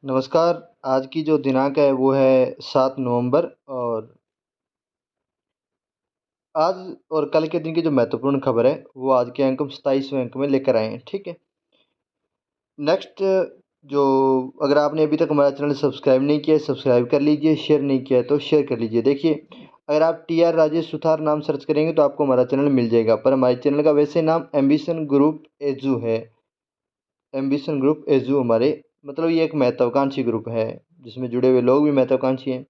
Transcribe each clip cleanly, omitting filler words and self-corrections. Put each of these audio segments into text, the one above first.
नमस्कार। आज की जो दिनांक है वो है 7 नवंबर और आज और कल के दिन की जो महत्वपूर्ण खबर है वो आज के अंक हम 27वें अंक में लेकर आए हैं। ठीक है। नेक्स्ट जो अगर आपने अभी तक हमारा चैनल सब्सक्राइब नहीं किया है सब्सक्राइब कर लीजिए, शेयर नहीं किया है तो शेयर कर लीजिए। देखिए, अगर आप टी.आर. राजेश सुथार नाम सर्च करेंगे तो आपको हमारा चैनल मिल जाएगा, पर हमारे चैनल का वैसे नाम एम्बिशन ग्रुप एजू है। एम्बिशन ग्रुप एजू हमारे मतलब ये एक महत्वाकांक्षी ग्रुप है जिसमें जुड़े हुए लोग भी महत्वाकांक्षी हैं।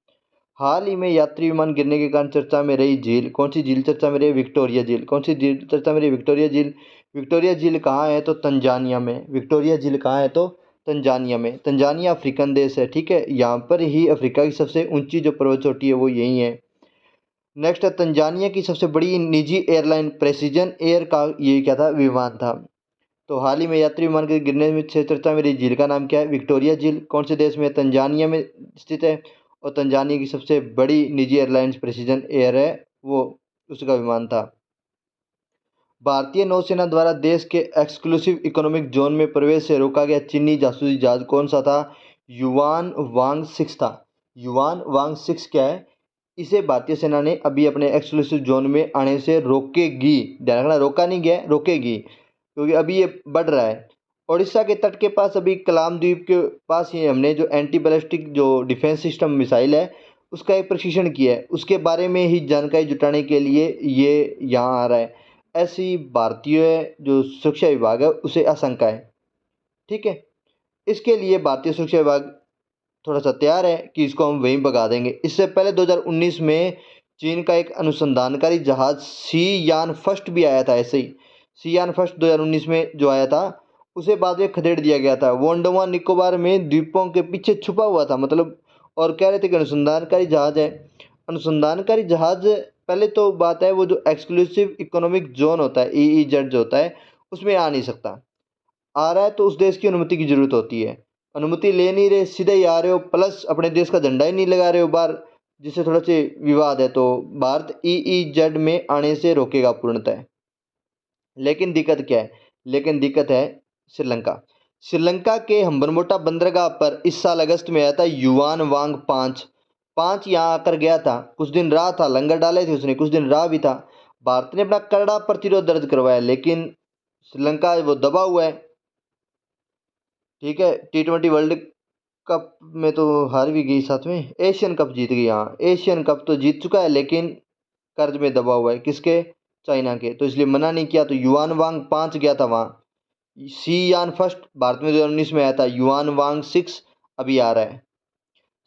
हाल ही में यात्री विमान गिरने के कारण चर्चा में रही झील, कौन सी झील चर्चा में रही? विक्टोरिया झील। कौन सी झील चर्चा में रही? विक्टोरिया झील। विक्टोरिया झील कहाँ है? तो तंजानिया में। विक्टोरिया झील कहाँ है? तो तंजानिया में। तंजानिया अफ्रीकन देश है। ठीक है, यहाँ पर ही अफ्रीका की सबसे ऊंची जो पर्वत चोटी है वो यही है। नेक्स्ट है तंजानिया की सबसे बड़ी निजी एयरलाइन प्रेसिजन एयर का ये क्या था? विमान था। तो हाल ही में यात्री विमान के गिरने में से चर्चा में रही झील का नाम क्या है? विक्टोरिया झील। कौन से देश में? तंजानिया में स्थित है। और तंजानिया की सबसे बड़ी निजी एयरलाइंस प्रेसिजन एयर है, वो उसका विमान था। भारतीय नौसेना द्वारा देश के एक्सक्लूसिव इकोनॉमिक जोन में प्रवेश से रोका गया चीनी जासूसी जहाज कौन सा था? युआन वांग 6 था। युआन वांग 6 क्या है? इसे भारतीय सेना ने अभी अपने एक्सक्लूसिव जोन में आने से रोकेगी। ध्यान रखना, रोका नहीं गया, रोकेगी, क्योंकि अभी ये बढ़ रहा है। उड़ीसा के तट के पास अभी कलाम द्वीप के पास ही हमने जो एंटी बैलिस्टिक जो डिफेंस सिस्टम मिसाइल है उसका एक प्रशिक्षण किया है, उसके बारे में ही जानकारी जुटाने के लिए ये यहाँ आ रहा है। ऐसी भारतीय जो सुरक्षा विभाग है उसे आशंका है। ठीक है, इसके लिए भारतीय सुरक्षा विभाग थोड़ा सा तैयार है कि इसको हम वहीं भगा देंगे। इससे पहले 2019 में चीन का एक अनुसंधानकारी जहाज सी यान फर्स्ट भी आया था। ऐसे ही सी यान फर्स्ट 2019 में जो आया था उसे बाद में खदेड़ दिया गया था। वो अंडमान निकोबार में द्वीपों के पीछे छुपा हुआ था, मतलब, और कह रहे थे कि अनुसंधानकारी जहाज है। अनुसंधानकारी जहाज पहले तो बात है वो जो एक्सक्लूसिव इकोनॉमिक जोन होता है EEZ जो होता है उसमें आ नहीं सकता। आ रहा है तो उस देश की अनुमति की जरूरत होती है। अनुमति ले नहीं रहे, सीधे ही आ रहे हो, प्लस अपने देश का झंडा ही नहीं लगा रहे हो बाहर, जिससे थोड़ा से विवाद है। तो भारत EEZ में आने से रोकेगा पूर्णतः। लेकिन दिक्कत क्या है? लेकिन दिक्कत है श्रीलंका। श्रीलंका के हम्बनटोटा बंदरगाह पर इस साल अगस्त में आया था युआन वांग 5। पाँच यहाँ आकर गया था, कुछ दिन रहा था, लंगर डाले थे उसने, कुछ दिन रहा भी था। भारत ने अपना कड़ा प्रतिरोध दर्ज करवाया, लेकिन श्रीलंका वो दबा हुआ है। ठीक है, T20 वर्ल्ड कप में तो हार भी गई, साथ में एशियन कप जीत गई। हाँ, एशियन कप तो जीत चुका है लेकिन कर्ज में दबा हुआ है। किसके? चाइना के। तो इसलिए मना नहीं किया। तो युआन वांग 5 गया था वहाँ। सी यान फर्स्ट भारत में 2019 में आया था। युआन वांग 6 अभी आ रहा है।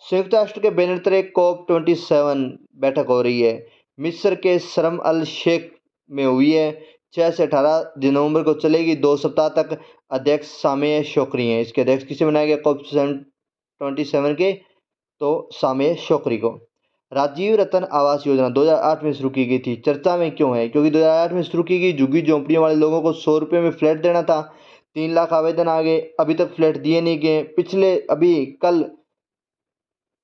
संयुक्त राष्ट्र के बैनर तले COP27 बैठक हो रही है। मिस्र के शर्म अल शेख में हुई है। 6 से 18 नवंबर को चलेगी, 2 सप्ताह तक। अध्यक्ष सामेह शोकरी हैं। इसके अध्यक्ष किसे बनाया गया COP27 के? तो सामेह शोकरी को। राजीव रतन आवास योजना 2008 में शुरू की गई थी। चर्चा में क्यों है? क्योंकि 2008 में शुरू की गई, झुग्गी झोंपड़ियों वाले लोगों को 100 रुपये में फ्लैट देना था। 3 लाख आवेदन आ गए, अभी तक फ्लैट दिए नहीं गए। पिछले अभी कल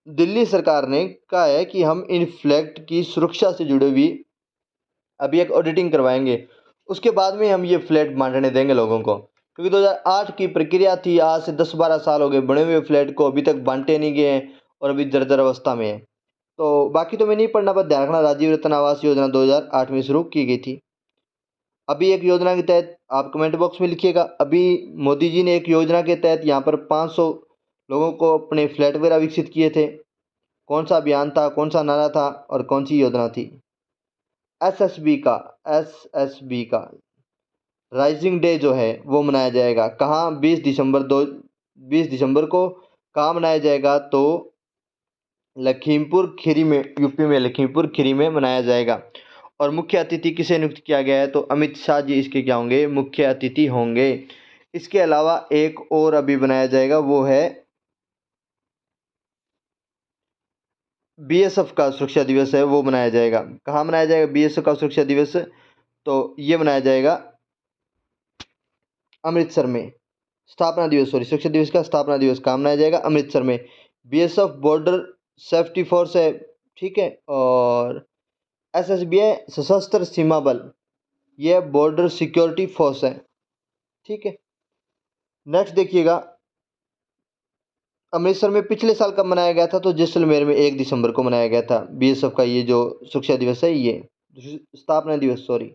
दिल्ली सरकार ने कहा है कि हम इन फ्लैट की सुरक्षा से जुड़ी हुई अभी एक ऑडिटिंग करवाएंगे, उसके बाद में हम ये फ्लैट बांटने देंगे लोगों को। क्योंकि 2008 की प्रक्रिया थी, आज से 10-12 साल हो गए बने हुए फ्लैट को, अभी तक बांटे नहीं गए हैं और अभी जर्जर अवस्था में है। तो बाकी तो मैं नहीं पढ़ना, पर ध्यान रखना राजीव रतन आवास योजना 2008 में शुरू की गई थी। अभी एक योजना के तहत आप कमेंट बॉक्स में लिखिएगा, अभी मोदी जी ने एक योजना के तहत यहाँ पर 500 लोगों को अपने फ्लैट वगैरह विकसित किए थे। कौन सा अभियान था, कौन सा नारा था और कौन सी योजना थी? एसएसबी का राइजिंग डे जो है वो मनाया जाएगा। कहाँ? 20 दिसंबर को। कहाँ मनाया जाएगा? तो लखीमपुर खीरी में, यूपी में लखीमपुर खीरी में मनाया जाएगा। और मुख्य अतिथि किसे नियुक्त किया गया है? तो अमित शाह जी इसके क्या होंगे? मुख्य अतिथि होंगे। इसके अलावा एक और अभी बनाया जाएगा, वो है BSF का सुरक्षा दिवस है, वो मनाया जाएगा। कहाँ मनाया जाएगा BSF का सुरक्षा दिवस? तो ये मनाया जाएगा अमृतसर में। स्थापना दिवस, सॉरी, सुरक्षा दिवस का स्थापना दिवस कहाँ मनाया जाएगा? अमृतसर में। BSF बॉर्डर सेफ्टी फोर्स है। ठीक है, और SSB है सशस्त्र सीमा बल, यह बॉर्डर सिक्योरिटी फोर्स है। ठीक है, नेक्स्ट देखिएगा, अमृतसर में पिछले साल कब मनाया गया था? तो जैसलमेर में 1 दिसंबर को मनाया गया था। बीएसएफ का ये जो सुरक्षा दिवस है, ये स्थापना दिवस, सॉरी,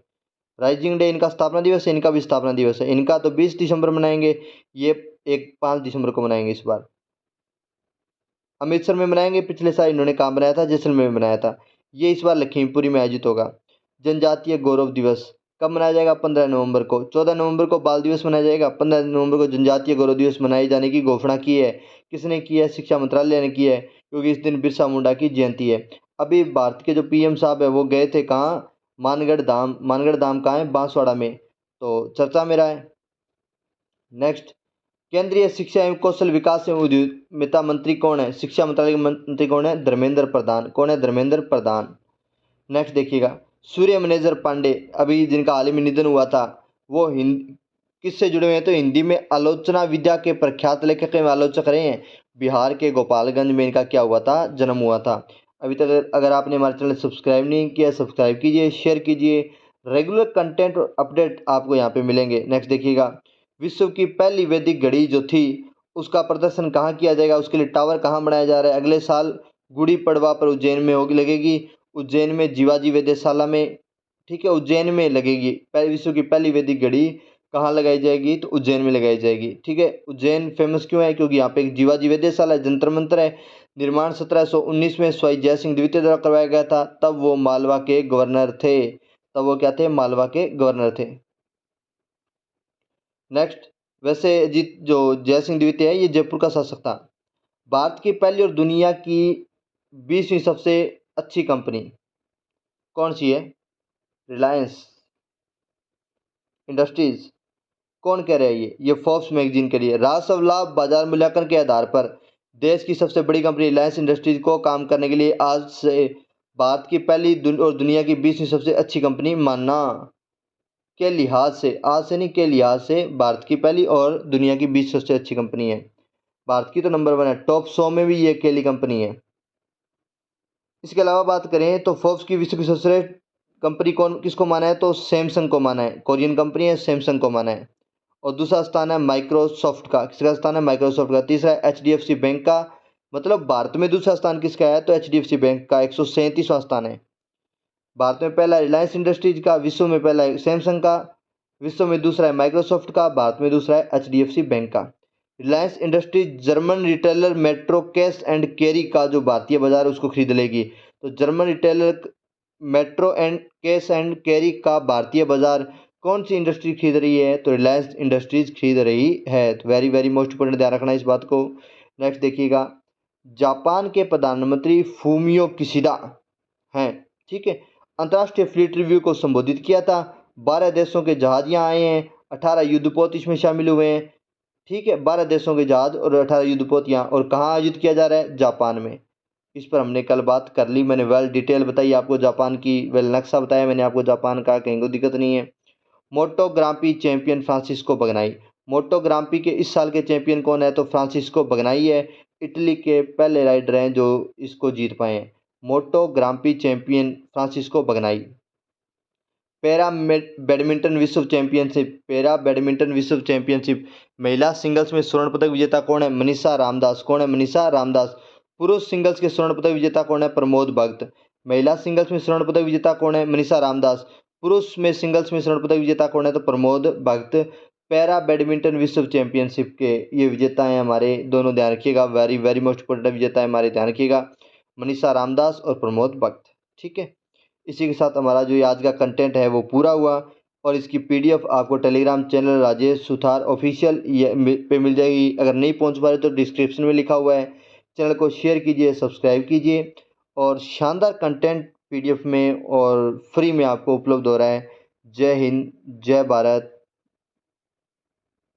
राइजिंग डे इनका स्थापना दिवस है, इनका भी स्थापना दिवस है। इनका तो 20 दिसंबर मनाएंगे, ये 5 दिसंबर को मनाएंगे इस बार। अमृतसर में मनाएंगे, पिछले साल इन्होंने कहाँ बनाया था? जैसलमेर में बनाया था। ये इस बार लखीमपुरी में आयोजित होगा। जनजातीय गौरव दिवस कब मनाया जाएगा? 15 नवंबर को। 14 नवंबर को बाल दिवस मनाया जाएगा। 15 नवंबर को जनजातीय गौरव दिवस मनाए जाने की घोषणा की है। किसने की है? शिक्षा मंत्रालय ने की है, क्योंकि इस दिन बिरसा मुंडा की जयंती है। अभी भारत के जो पीएम साहब है वो गए थे कहाँ? मानगढ़ धाम। मानगढ़ धाम कहाँ है? बांसवाड़ा में, तो चर्चा में रहा है। नेक्स्ट, केंद्रीय शिक्षा एवं कौशल विकास एवं उद्यमिता मंत्री कौन है? शिक्षा मंत्रालय के मंत्री कौन है? धर्मेंद्र प्रधान। कौन है? धर्मेंद्र प्रधान। नेक्स्ट देखिएगा, सूर्य मनोहर पांडे, अभी जिनका हाल ही में निधन हुआ था, वो किससे जुड़े हुए हैं? तो हिंदी में आलोचना विद्या के प्रख्यात लेखक एवं आलोचक रहे हैं। बिहार के गोपालगंज में इनका क्या हुआ था? जन्म हुआ था। अभी तक अगर आपने हमारे चैनल सब्सक्राइब नहीं किया, सब्सक्राइब कीजिए, शेयर कीजिए। रेगुलर कंटेंट और अपडेट आपको यहाँ पे मिलेंगे। नेक्स्ट देखिएगा, विश्व की पहली वैदिक घड़ी जो थी उसका प्रदर्शन कहाँ किया जाएगा? उसके लिए टावर कहाँ बनाया जा रहा है? अगले साल गुड़ी पड़वा पर उज्जैन में होगी, लगेगी। उज्जैन में जीवाजी वेधशाला में, ठीक है, उज्जैन में लगेगी। विश्व की पहली वैदिक घड़ी कहाँ लगाई जाएगी? तो उज्जैन में लगाई जाएगी। ठीक है, उज्जैन फेमस क्यों है? क्योंकि यहाँ पे एक जीवाजी वेधशाला है, जंतर मंतर है। निर्माण 1719 में स्वाई जय सिंह द्वितीय द्वारा करवाया गया था। तब वो मालवा के गवर्नर थे। तब वो क्या थे? मालवा के गवर्नर थे। नेक्स्ट, वैसे जीत जो जय सिंह द्वितीय है, ये जयपुर का शासक था। भारत की पहली और दुनिया की 20वीं सबसे अच्छी कंपनी कौन सी है? रिलायंस इंडस्ट्रीज। कौन कह रहा है? ये फोर्ब्स मैगजीन के लिए। राजस्व लाभ बाजार मूल्यांकन के आधार पर देश की सबसे बड़ी कंपनी रिलायंस इंडस्ट्रीज को काम करने के लिए आज से भारत की पहली और दुनिया की 20वीं सबसे अच्छी कंपनी मानना। के लिहाज से, आज से नहीं, के लिहाज से भारत की पहली और दुनिया की 20 सबसे अच्छी कंपनी है। भारत की तो नंबर 1 है, टॉप 100 में भी ये अकेली कंपनी है। इसके अलावा बात करें तो फोर्ब्स की विश्व की सबसे कंपनी कौन किसको माना है? तो सैमसंग को माना है। कोरियन कंपनी है, सैमसंग को माना है। और दूसरा स्थान है माइक्रोसॉफ्ट का। किसका स्थान है? माइक्रोसॉफ्ट का। तीसरा है एचडीएफसी बैंक का। मतलब भारत में दूसरा स्थान किसका है? तो एचडीएफसी बैंक का 137वां स्थान है। भारत में पहला रिलायंस इंडस्ट्रीज का, विश्व में पहला है सैमसंग का, विश्व में दूसरा है माइक्रोसॉफ्ट का, भारत में दूसरा है एचडीएफसी बैंक का। Reliance industries German retailer metro cash and carry का जो भारतीय बाजार है उसको खरीद लेगी। तो German retailer metro and cash and carry का भारतीय बाजार कौन सी इंडस्ट्री खरीद रही है? तो रिलायंस इंडस्ट्रीज खरीद रही है। तो वेरी वेरी मोस्ट इंपोर्टेंट, ध्यान रखना इस बात को। नेक्स्ट देखिएगा, जापान के प्रधानमंत्री फूमियो किशिडा हैं, ठीक है। अंतर्राष्ट्रीय फ्लीट रिव्यू को संबोधित किया था। 12 देशों के जहाज यहाँ आए हैं, 18 युद्धपोत इसमें शामिल हुए हैं, ठीक है। 12 देशों के जहाज और 18 युद्धपोत यहाँ, और कहाँ आयोजित किया जा रहा है? जापान में। इस पर हमने कल बात कर ली, मैंने वेल डिटेल बताई आपको जापान की, वेल नक्शा बताया मैंने आपको जापान का, कहीं को दिक्कत नहीं है। मोटो ग्रांपी चैंपियन फ्रांसिस्को बगनाई। मोटो ग्रांपी के इस साल के चैंपियन कौन है? तो फ्रांसिस्को बगनाई है। इटली के पहले राइडर हैं जो इसको जीत पाए हैं। मोटो ग्रांपी चैंपियन फ्रांसिस्को बगनाई। बैडमिंटन विश्व चैंपियनशिप। पैरा बैडमिंटन विश्व चैंपियनशिप महिला सिंगल्स में स्वर्ण पदक विजेता कौन है? मनीषा रामदास। कौन है? मनीषा रामदास। पुरुष सिंगल्स के स्वर्ण पदक विजेता कौन है? प्रमोद भगत। महिला सिंगल्स में स्वर्ण पदक विजेता कौन है? मनीषा रामदास। पुरुष में सिंगल्स में स्वर्ण पदक विजेता कौन है? तो प्रमोद भगत। पैरा बैडमिंटन विश्व चैंपियनशिप के ये विजेता हैं हमारे, दोनों ध्यान रखिएगा, वेरी वेरी मोस्ट इंपोर्टेंट विजेता है हमारे, ध्यान रखिएगा, मनीषा रामदास और प्रमोद भगत, ठीक है। इसी के साथ हमारा जो ये आज का कंटेंट है वो पूरा हुआ, और इसकी पीडीएफ आपको Telegram channel Rajesh Suthar official पे मिल जाएगी। अगर नहीं पहुंच पा रहे तो डिस्क्रिप्शन में लिखा हुआ है। चैनल को शेयर कीजिए, सब्सक्राइब कीजिए, और शानदार कंटेंट पीडीएफ में और फ्री में आपको उपलब्ध हो रहा है। जय हिंद, जय भारत।